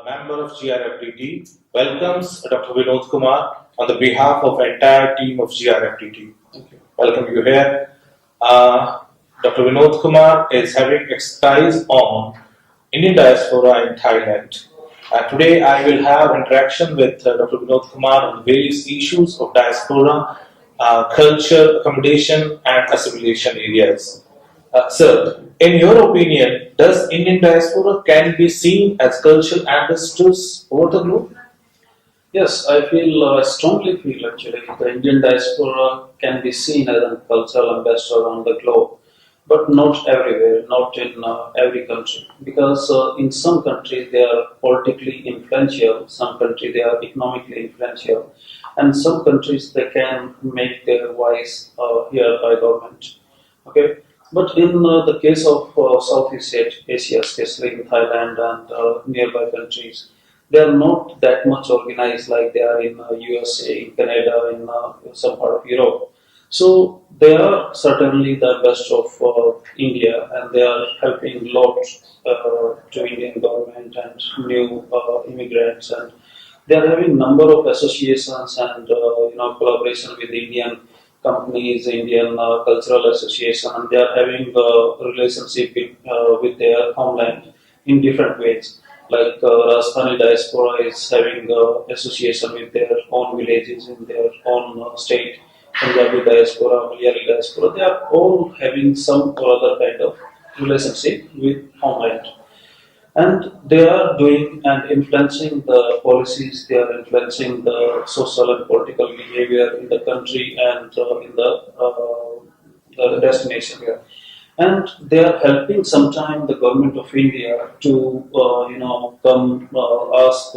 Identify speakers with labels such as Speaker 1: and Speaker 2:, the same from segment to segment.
Speaker 1: member of GRFDT, welcomes Dr. Vinod Kumar on the behalf of the entire team of GRFDT.
Speaker 2: Thank you.
Speaker 1: Welcome you here. Dr. Vinod Kumar is having expertise on Indian diaspora in Thailand. Today I will have interaction with Dr. Vinod Kumar on various issues of diaspora, culture, accommodation and assimilation areas. Sir, in your opinion, does Indian diaspora can be seen as cultural ambassadors over the globe?
Speaker 2: Yes, I strongly feel actually the Indian diaspora can be seen as a cultural ambassador on the globe, but not everywhere, not in every country. Because in some countries they are politically influential, some countries they are economically influential, and some countries they can make their voice heard by government. Okay. But in the case of Southeast Asia, especially in Thailand and nearby countries, they are not that much organized like they are in USA, in Canada, in some part of Europe. So they are certainly the best of India, and they are helping a lot to Indian government and new immigrants, and they are having number of associations and collaboration with Indian companies, Indian cultural association, and they are having a relationship with their homeland in different ways. Like Rajasthani diaspora is having association with their own villages in their own state. Punjabi diaspora, Malayali diaspora, they are all having some or other kind of relationship with homeland. And they are doing and influencing the policies, they are influencing the social and political behavior in the country and in the destination here. And they are helping sometimes the government of India to, come ask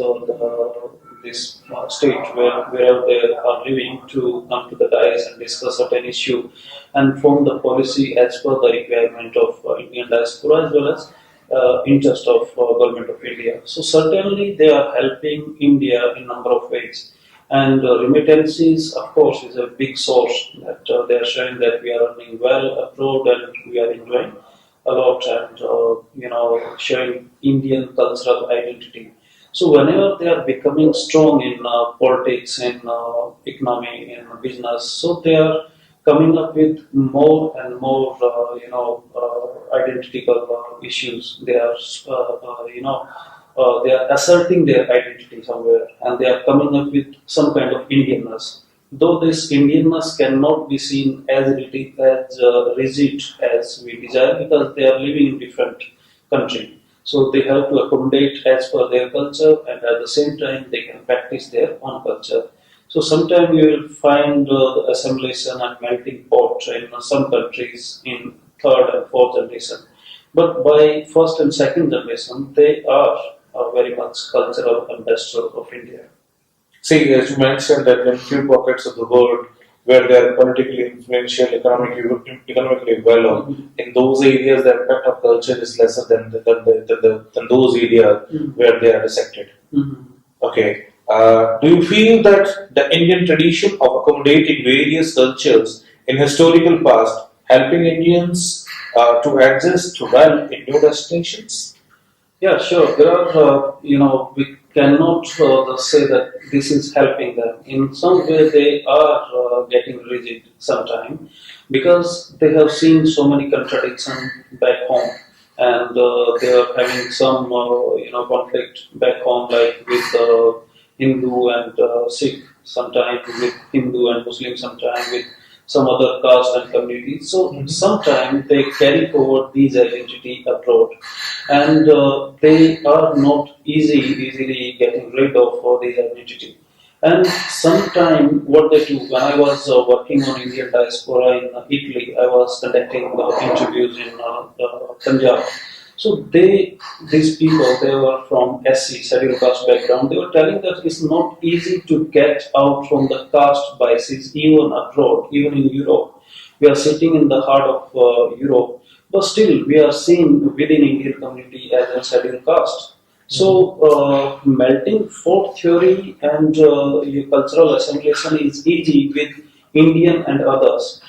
Speaker 2: this state wherever they are living to come to the dais and discuss certain issue and form the policy as per the requirement of Indian diaspora as well as interest of government of India. So certainly they are helping India in number of ways. And remittances, of course, is a big source that they are showing that we are earning well abroad and we are enjoying a lot and showing Indian cultural identity. So whenever they are becoming strong in politics, in economy, in business, so they are coming up with more and more, identical issues. They are, they are asserting their identity somewhere, and they are coming up with some kind of Indianness. Though this Indianness cannot be seen as rigid as we desire, because they are living in different country. So they have to accommodate as per their culture, and at the same time they can practice their own culture. So sometimes you will find the assimilation and melting pot in some countries in third and fourth generation. But by first and second generation, they are very much cultural ambassadors of India.
Speaker 1: See, as you mentioned that in few pockets of the world where they are politically influential, economically well off, in those areas the impact of culture is lesser than those areas where they are dissected. Okay. Do you feel that the Indian tradition of accommodating various cultures in historical past helping Indians to adjust well in new destinations?
Speaker 2: Yeah, sure. There are, we cannot say that this is helping them. In some way, they are getting rigid sometimes because they have seen so many contradictions back home, and they are having some, conflict back home, like with Hindu and Sikh, sometimes with Hindu and Muslim, sometimes with some other caste and community. So sometimes they carry forward these identity abroad, and they are not easily getting rid of these identity. And sometimes what they do, when I was working on Indian diaspora in Italy, I was conducting interviews in Punjab. So these people, they were from SC, scheduled caste background. They were telling that it's not easy to get out from the caste biases even abroad, even in Europe. We are sitting in the heart of Europe, but still we are seen within Indian community as a scheduled caste. So melting pot theory and cultural assimilation is easy with Indian and others.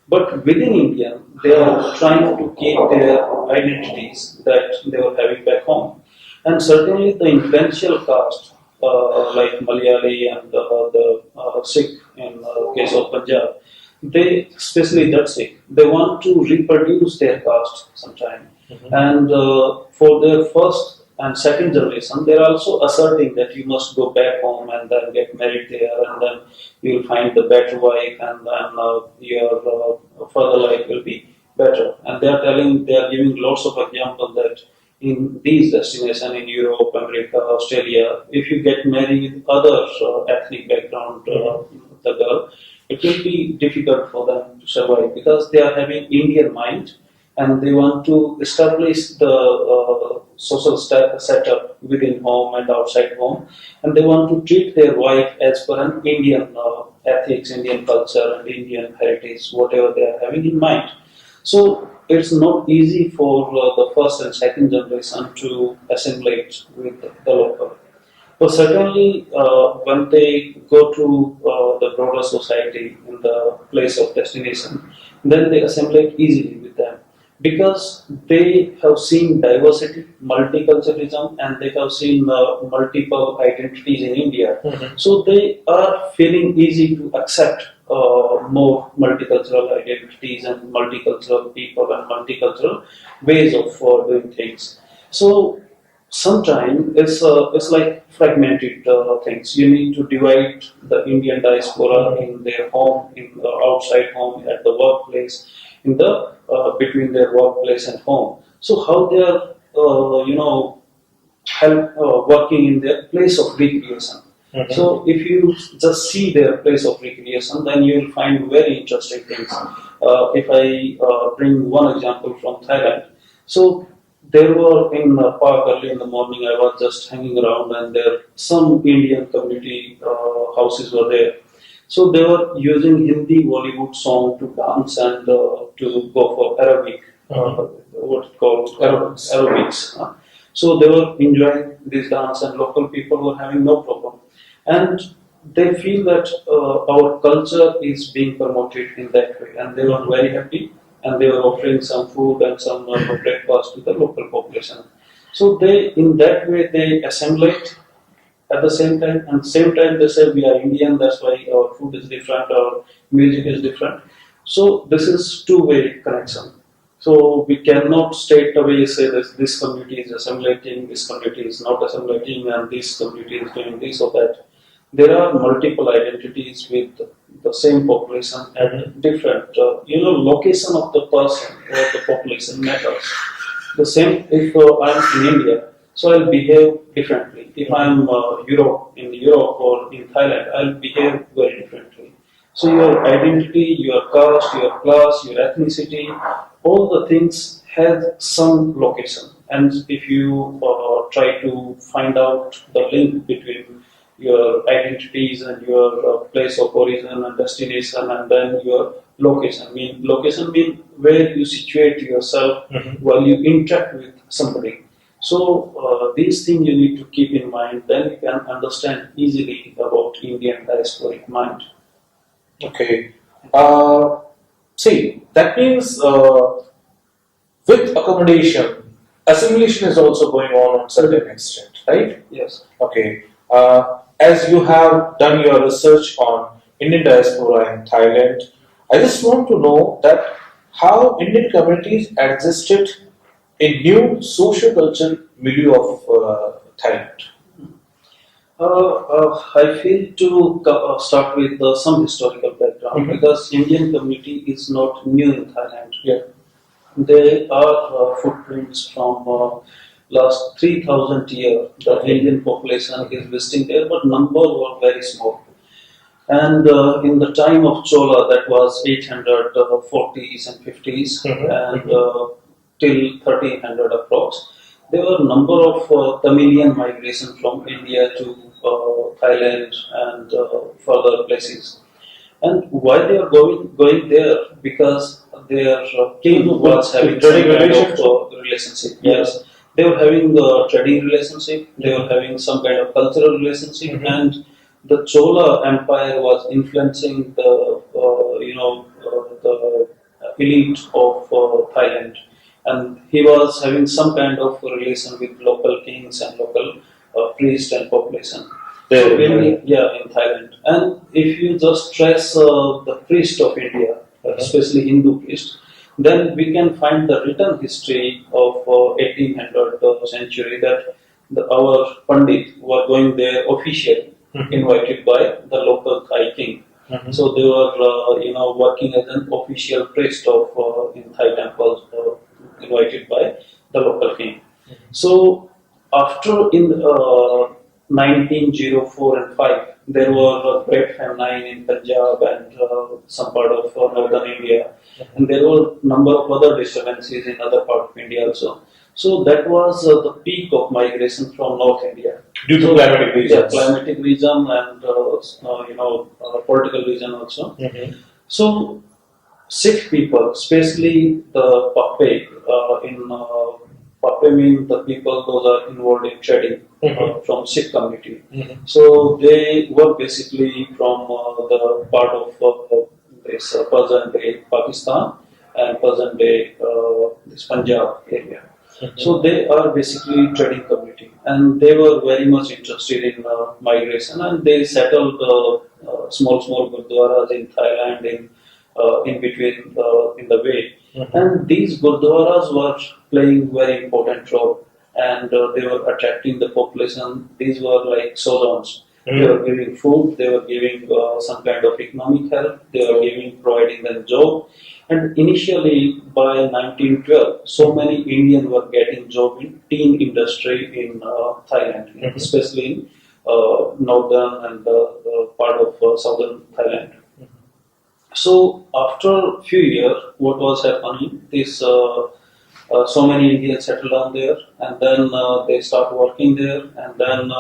Speaker 2: But within India, they are trying to keep their identities that they were having back home. And certainly the influential caste like Malayali and the Sikh in case of Punjab, they, especially that Sikh, they want to reproduce their caste sometime. And for their first and second generation, they're also asserting that you must go back home and then get married there, and then you'll find the better wife, and then your further life will be better. And they are giving lots of examples that in these destinations in Europe, America, Australia, if you get married with other ethnic background, the girl, it will be difficult for them to survive because they are having Indian mind and they want to establish the social setup within home and outside home, and they want to treat their wife as per an Indian ethics, Indian culture, and Indian heritage, whatever they are having in mind. So it's not easy for the first and second generation to assimilate with the local. But certainly, when they go to the broader society in the place of destination, then they assimilate easily with them because they have seen diversity, multiculturalism, and they have seen multiple identities in India. So they are feeling easy to accept more multicultural identities and multicultural people and multicultural ways of doing things. So sometimes it's like fragmented things. You need to divide the Indian diaspora in their home, in the outside home, at the workplace, in the between their workplace and home. So how they are, working in their place of recreation. So if you just see their place of recreation, then you will find very interesting things. If I bring one example from Thailand, so there were in a park early in the morning. I was just hanging around, and there some Indian community houses were there. So they were using Hindi Bollywood song to dance and to go for Arabic, what's called aerobics. So they were enjoying this dance, and local people were having no problem. And they feel that our culture is being promoted in that way, and they were very happy. And they were offering some food and some breakfast to the local population. So they, in that way, they assimilate at the same time. And same time, they say we are Indian. That's why our food is different, our music is different. So this is two-way connection. So we cannot straight away say that this community is assimilating, this community is not assimilating, and this community is doing this or that. There are multiple identities with the same population at different, location of the person or the population matters. The same if I'm in India, so I'll behave differently. If I'm in Europe or in Thailand, I'll behave very differently. So your identity, your caste, your class, your ethnicity, all the things have some location. And if you try to find out the link between your identities and your place of origin and destination, and then your location. Location means where you situate yourself while you interact with somebody. So these things you need to keep in mind. Then you can understand easily about Indian diasporic mind.
Speaker 1: Okay. See, that means with accommodation, assimilation is also going on certain extent, right?
Speaker 2: Yes.
Speaker 1: Okay. As you have done your research on Indian diaspora in Thailand, I just want to know that how Indian communities existed in new socio-cultural milieu of Thailand.
Speaker 2: I feel to start with some historical background because Indian community is not new in Thailand.
Speaker 1: Yeah.
Speaker 2: There are footprints from last 3,000 years. The Indian population is visiting there, but numbers were very small. And in the time of Chola, that was 840s and 50s, and till 1300 approx, there were a number of Tamilian migration from India to Thailand and further places. And why they are going there? Because their king was having some kind of relationship. Yes, they were having a trading relationship. They were having some kind of cultural relationship, and the Chola Empire was influencing the the elite of Thailand. and he was having some kind of relation with local kings and local priests and population.
Speaker 1: There,
Speaker 2: So really, yeah, in Thailand. And if you just trace the priest of India, especially Hindu priest, then we can find the written history of 1800th century that our Pandit were going there officially, invited by the local Thai king. So they were, working as an official priest of in Thai temples, invited by the local king. So after in 1904 and 5, there were a great famine in Punjab and some part of northern India, and there were number of other disturbances in other part of India also. So that was the peak of migration from North India.
Speaker 1: due to
Speaker 2: So,
Speaker 1: climatic
Speaker 2: yeah,
Speaker 1: reasons.
Speaker 2: climatic reason and political reason also. So Sikh people, especially the Pape, Pape means the people those are involved in trading from Sikh community. So they were basically from the part of this present day Pakistan and present day this Punjab area. So they are basically trading community, and they were very much interested in migration, and they settled small gurdwaras in Thailand in between in the way. And these gurdwaras were playing very important role, and they were attracting the population. These were like sojourns. They were giving food, they were giving some kind of economic help, they were providing them job. And initially, by 1912, so many Indians were getting job in teen industry in Thailand, especially in northern and the part of southern Thailand. So after a few years, what was happening? So many Indians settled down there, and then they start working there, and then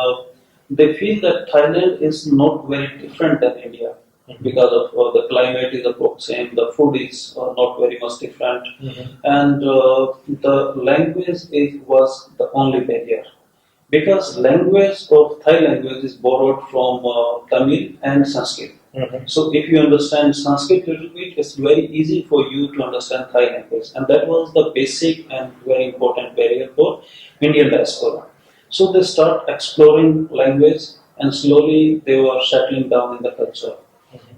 Speaker 2: they feel that Thailand is not very different than India because of the climate is about same, the food is not very much different, and the language was the only barrier. Because language of Thai language is borrowed from Tamil and Sanskrit. So if you understand Sanskrit a little bit, it's very easy for you to understand Thai language. And that was the basic and very important barrier for Indian diaspora. So they start exploring language, and slowly they were settling down in the culture.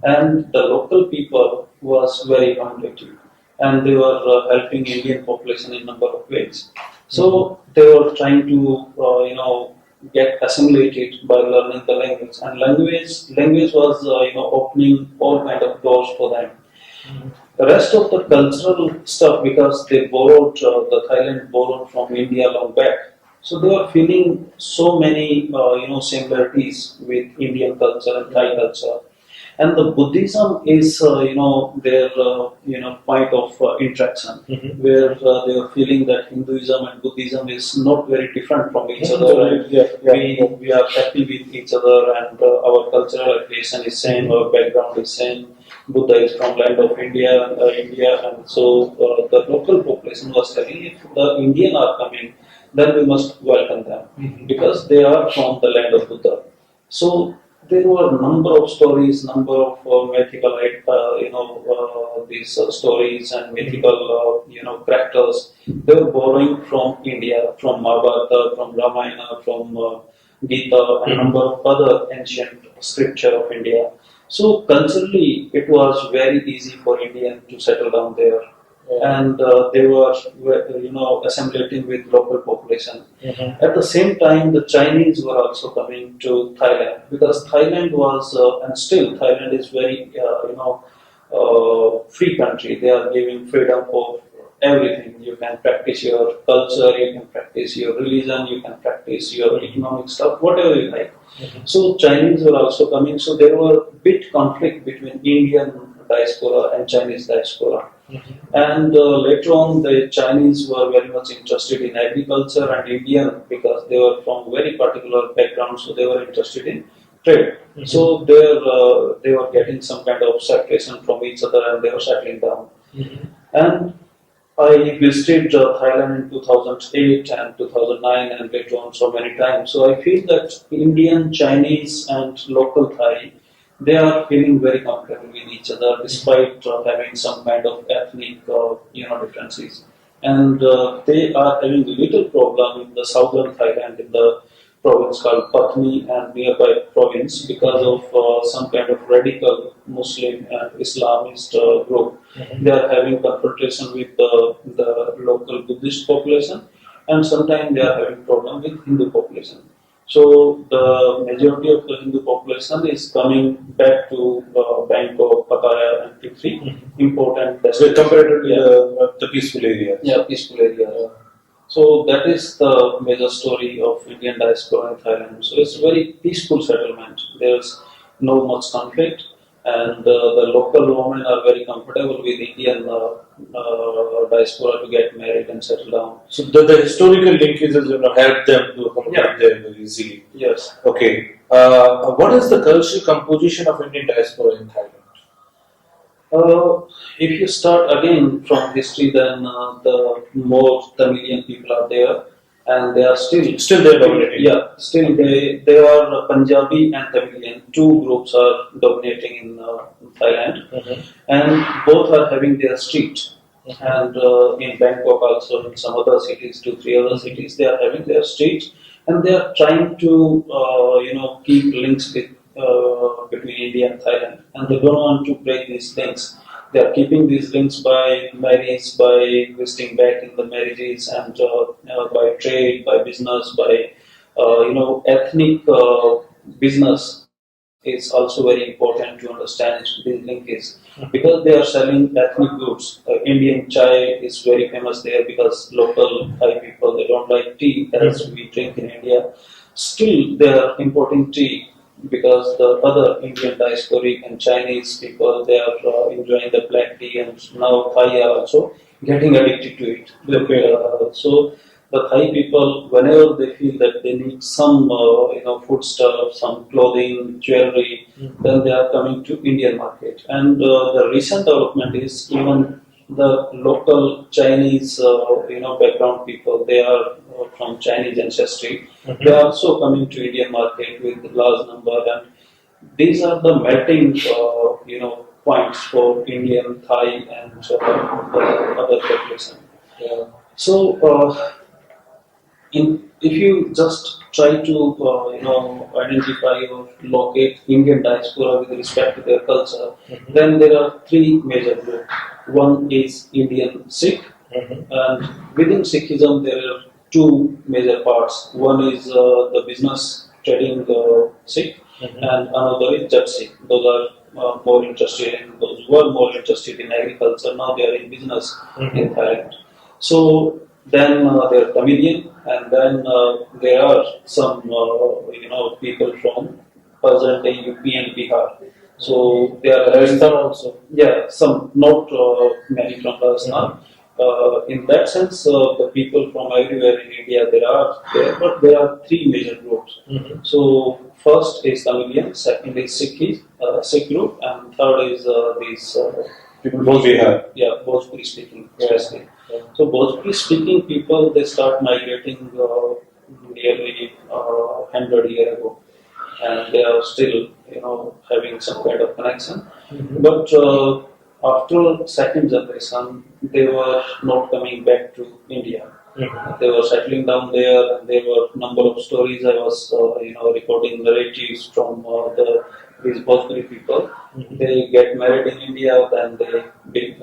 Speaker 2: And the local people was very accommodative, and they were helping Indian population in number of ways. So they were trying to get assimilated by learning the language, and language was opening all kind of doors for them. The rest of the cultural stuff, because they borrowed the Thailand borrowed from India long back, so they were feeling so many similarities with Indian culture and Thai culture. And the Buddhism is, their, point of interaction, where they are feeling that Hinduism and Buddhism is not very different from each other. And we are happy with each other, and our cultural affiliation is same, our background is same. Buddha is from land of India, and so the local population was telling, if the Indian are coming, then we must welcome them because they are from the land of Buddha. So there were a number of stories, number of mythical, these stories and mythical, characters. They were borrowing from India, from Mahabharata, from Ramayana, from Gita, and a number of other ancient scripture of India. So culturally, it was very easy for Indians to settle down there. And they were, assimilating with local population. At the same time, the Chinese were also coming to Thailand, because Thailand was, and still Thailand is very, free country. They are giving freedom for everything. You can practice your culture, you can practice your religion, you can practice your economic stuff, whatever you like. So Chinese were also coming. So there were bit conflict between Indian diaspora and Chinese diaspora. And later on, the Chinese were very much interested in agriculture, and Indian, because they were from very particular background, so they were interested in trade. So they were getting some kind of separation from each other, and they were settling down. And I visited Thailand in 2008 and 2009, and later on so many times. So I feel that Indian, Chinese, and local Thai, they are feeling very comfortable with each other despite having some kind of ethnic differences. and they are having little problem in the southern Thailand, in the province called Patni and nearby province, because of some kind of radical Muslim and Islamist group. They are having confrontation with the local Buddhist population, and sometimes they are having problem with Hindu population. So the majority of the Hindu population is coming back to Bangkok, Pattaya, and Tiptree, important
Speaker 1: So
Speaker 2: destinations.
Speaker 1: compared to
Speaker 2: Yeah.
Speaker 1: the peaceful area.
Speaker 2: Yeah, peaceful area. Yeah. So that is the major story of Indian diaspora in Thailand. So it's very peaceful settlement. There's no much conflict, and the local women are very comfortable with Indian diaspora to get married and settle down.
Speaker 1: So the historical linkages, help them to accommodate
Speaker 2: Yeah.
Speaker 1: them very easily.
Speaker 2: Yes.
Speaker 1: Okay. What is the cultural composition of Indian diaspora in Thailand?
Speaker 2: If you start again from history, then the more Tamilian people are there, and they are
Speaker 1: Still they're dominating.
Speaker 2: Yeah, still they are Punjabi and Tamilian. Two groups are dominating in Thailand, and both are having their street. And in Bangkok also, in some other cities, 2, 3 other cities, they are having their streets, and they are trying to keep links with between India and Thailand, and they don't want to break these links. They are keeping these links by marriage, by visiting back in the marriages, and by trade, by business, by ethnic business is also very important to understand this linkage, because they are selling ethnic goods. Indian chai is very famous there because local Thai people, they don't like tea as we drink in India. Still, they are importing tea because the other Indian diasporic and Chinese people, they are enjoying the black tea, and now Thai are also getting addicted to it.
Speaker 1: Okay.
Speaker 2: So the Thai people, whenever they feel that they need some food stuff, some clothing, jewelry, then they are coming to Indian market. And the recent development is even the local Chinese background people, they are from Chinese ancestry. They are also coming to Indian market with large number, and these are the melting points for Indian, Thai, and the other population.
Speaker 1: Yeah.
Speaker 2: So if you just try to identify or locate Indian diaspora with respect to their culture, then there are three major groups. One is Indian Sikh, and within Sikhism there are two major parts. One is the business trading Sikh, and another is Jat Sikh. Those are more interested in, those were more interested in agriculture. Now they are in business in Thailand. So then there are Tamilian, and then there are some people from present day UP and Bihar. So they are
Speaker 1: Rajasthan also.
Speaker 2: yeah, some not many from Rajasthan. In that sense, the people from everywhere in India there are there, but there are three major groups. So first is Tamilian, second is Sikh group, and third is these people
Speaker 1: Both Bihar.
Speaker 2: yeah, Bhojpuri speaking especially. So Bhojpuri speaking people, they start migrating nearly 100 years ago, and they are still having some kind of connection. But after second generation, they were not coming back to India. They were settling down there, and there were number of stories. I was recording narratives from these Bhojpuri people. They get married in India, then they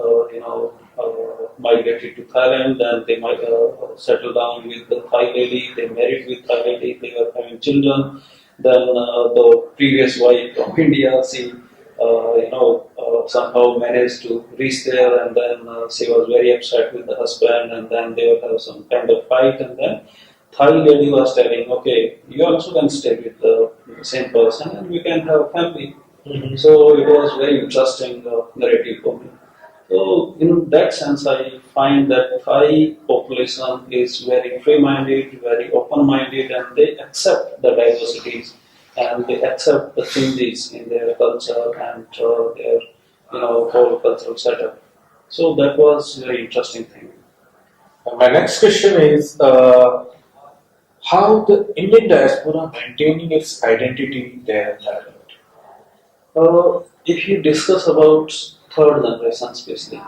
Speaker 2: migrated to Thailand, then they might settle down with the Thai lady. They married with Thai lady. They were having children. Then the previous wife from India, she somehow managed to reach there, and then she was very upset with the husband, and then they would have some kind of fight, and then Thai lady was telling, okay, you also can stay with the same person, and we can have a family. So it was very interesting narrative for me. So in that sense, I find that Thai population is very free-minded, very open-minded, and they accept the diversities, and they accept the changes in their culture and their whole cultural setup. So that was a very interesting thing.
Speaker 1: My next question is how the Indian diaspora maintaining its identity there in Thailand?
Speaker 2: If you discuss about third generation especially.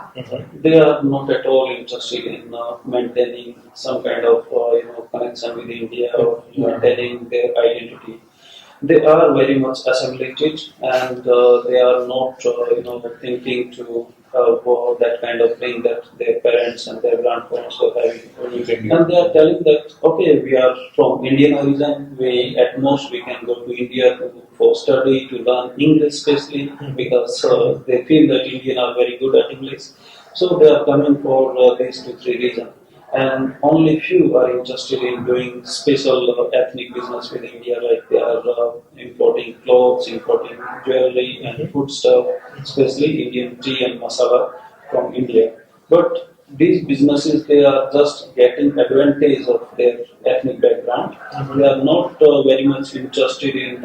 Speaker 2: They are not at all interested in maintaining some kind of connection with India or maintaining their identity. They are very much assimilated, and they are not thinking to have that kind of thing that their parents and their grandparents were having. And they are telling that okay, we are from Indian origin. We at most we can go to India for study to learn English, especially because they feel that Indians are very good at English. So they are coming for these 2-3 reasons, and only few are interested in doing special ethnic business with India, like they are importing clothes, importing jewelry and food stuff, especially Indian tea and masala from India. But these businesses, they are just getting advantage of their ethnic background. They are not very much interested in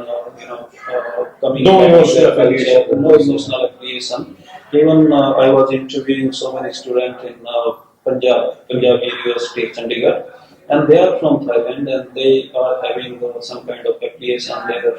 Speaker 2: coming
Speaker 1: No
Speaker 2: back to
Speaker 1: emotional
Speaker 2: their culture,
Speaker 1: affiliation.
Speaker 2: no emotional affiliation. Even I was interviewing so many students in Punjab University, Chandigarh, and they are from Thailand, and they are having some kind of affiliation. Their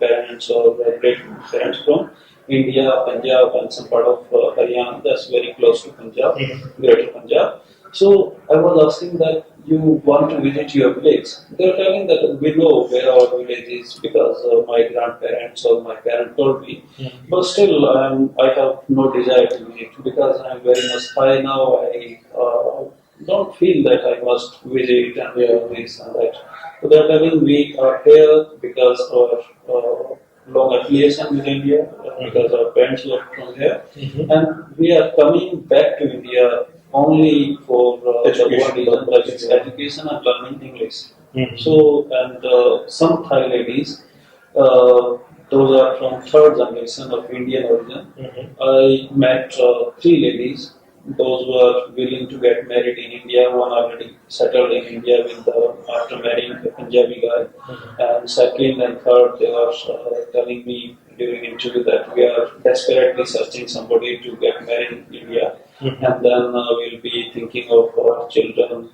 Speaker 2: parents or great parents from India, Punjab, and some part of Haryana. That's very close to Punjab, Greater Punjab. So I was asking that you want to visit your village. They are telling that we know where our village is because my grandparents or my parent told me. But still, I have no desire to visit because I am very much high now. I don't feel that I must visit and do this and that. So they are telling we are here because our long affiliation with India, because our parents were from here, and we are coming back to India only for the one reason, that is education and learning English. So, and some Thai ladies, those are from third generation of Indian origin. I met 3 ladies. Those were willing to get married in India. One already settled in India with after marrying a Punjabi guy. And second and third, they were telling me during interview that we are desperately searching somebody to get married in India. And then we'll be thinking of our children,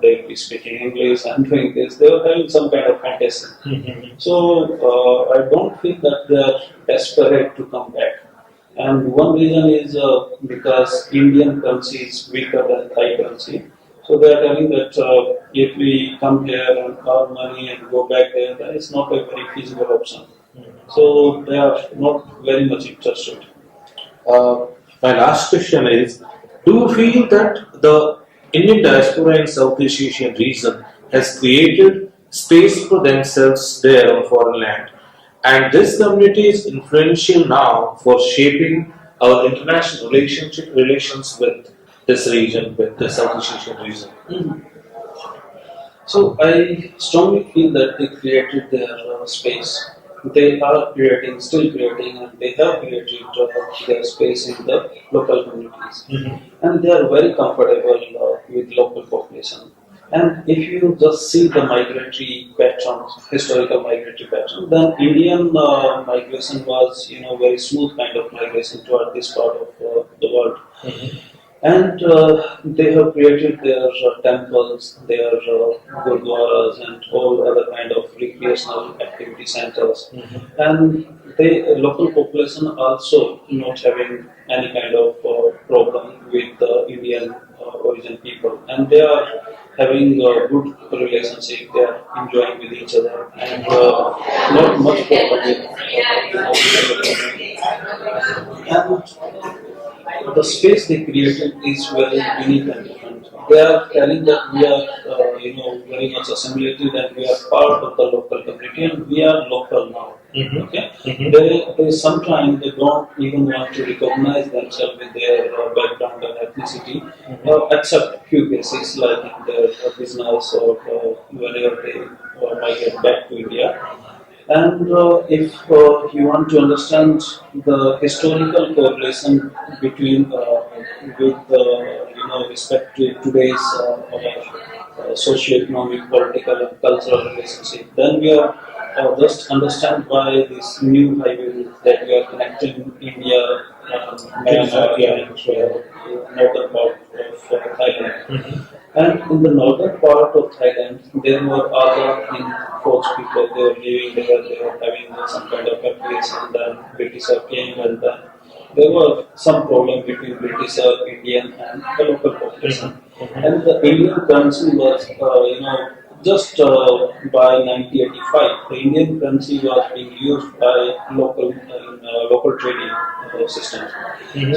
Speaker 2: they'll be speaking English and doing this. They were having some kind of fantasy. So I don't think that they are desperate to come back. And one reason is because Indian currency is weaker than Thai currency. So they are telling that if we come here and earn money and go back there, then it's not a very feasible option. So they are not very much interested.
Speaker 1: My last question is, do you feel that the Indian diaspora in Southeast Asian region has created space for themselves there on foreign land, and this community is influential now for shaping our international relations with this region, with the Southeast Asian region?
Speaker 2: So I strongly feel that they created their space. They are creating, still creating, and they have created their space in the local communities. And they are very comfortable with local population. And if you just see the migratory patterns, historical migratory pattern, then Indian migration was, very smooth kind of migration toward this part of the world. And they have created their temples, their gurdwaras, and all other kind of recreational activity centers. And the local population also not having any kind of problem with the Indian origin people, and they are having a good relationship. They are enjoying with each other, and not much problem with. And the space they created is very unique and different. They are telling that we are, very much assimilated and we are part of the local community and we are local now. Okay, they sometimes they don't even want to recognize themselves with their background and ethnicity, except few cases like in their business or whenever they migrate back to India. And if you want to understand the historical correlation between with respect to today's socio-economic, political, and cultural relationship, then we are just understand why this new highway route that we are connecting India, Myanmar, and northern part of Thailand. And in the northern part of Thailand, there were other Force people. They were living there. They were having some kind of affairs, and then British came, and then there were some problem between British, Indian, and the local population. And the Indian currency was, just by 1985, the Indian currency was being used by local trading systems.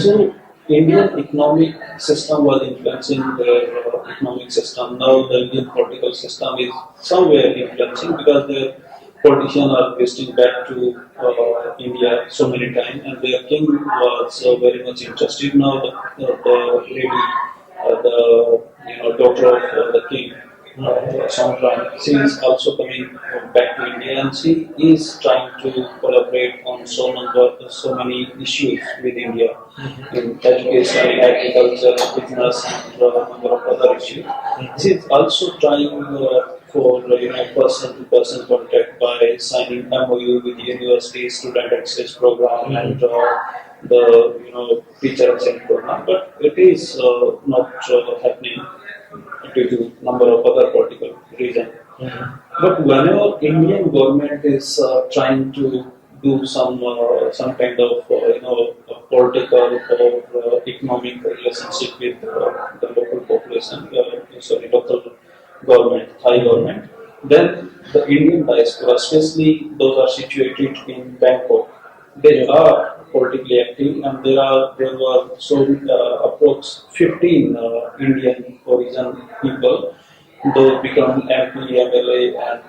Speaker 2: So Indian economic system was influencing their economic system. Now the Indian political system is somewhere influencing because their politicians are visiting back to India so many times, and their king was very much interested. Now the lady, the daughter of the king, Soni, she is also coming back to India, and she is trying to collaborate on so many issues with India in education, agriculture, business, and a number of other issues. She is also trying for person-to-person contact by signing MOU with the university student access program and the teacher exchange program, but it is not happening due to number of other political reasons. But whenever Indian government is trying to do some kind of political or economic relationship with the local population, local government, Thai government, then the Indian diaspora, especially those are situated in Bangkok, they are politically active, and there were approx 15 Indian origin people. They become MP, MLA, and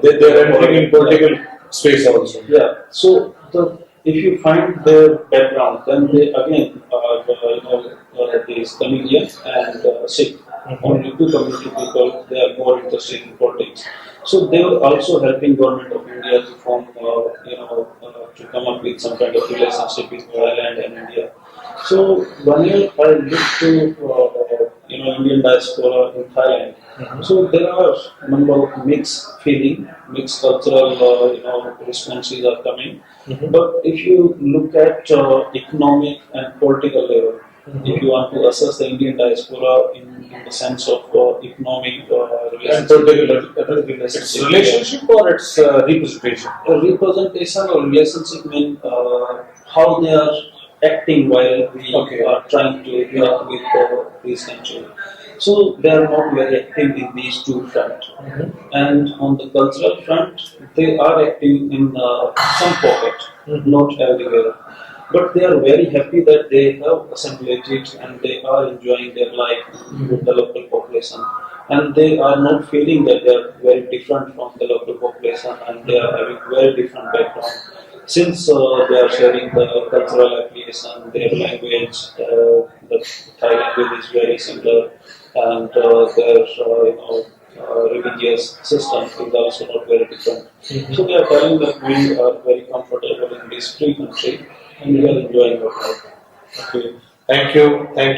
Speaker 1: They are entering in political space also.
Speaker 2: yeah. So if you find their background, then they again are these Canadians and Sikh. Only two community people, they are more interested in politics. So they were also helping government of India to form, to come up with some kind of relationship with Thailand and India. So whenever I look to Indian diaspora in Thailand, so there are a number of mixed feeling, mixed cultural responses are coming. But if you look at economic and political level, if you want to assess the Indian diaspora in the sense of economic
Speaker 1: And political it's relationship or it's representation?
Speaker 2: representation or relationship mean how they are acting while we are trying to interact with this country. So they are not very active in these two fronts. And on the cultural front, they are active in some pocket, not everywhere. But they are very happy that they have assimilated and they are enjoying their life with the local population. And they are not feeling that they are very different from the local population and they are having very different background. Since they are sharing the cultural affiliation, their language, the Thai language is very similar, and their religious system is also not very different. So they are telling that we are very comfortable in this free country and we are enjoying our life.
Speaker 1: Okay. Thank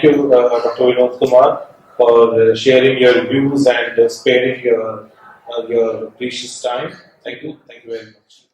Speaker 1: you, Dr. Vinod Kumar, for sharing your views and sparing your precious time. Thank you very much.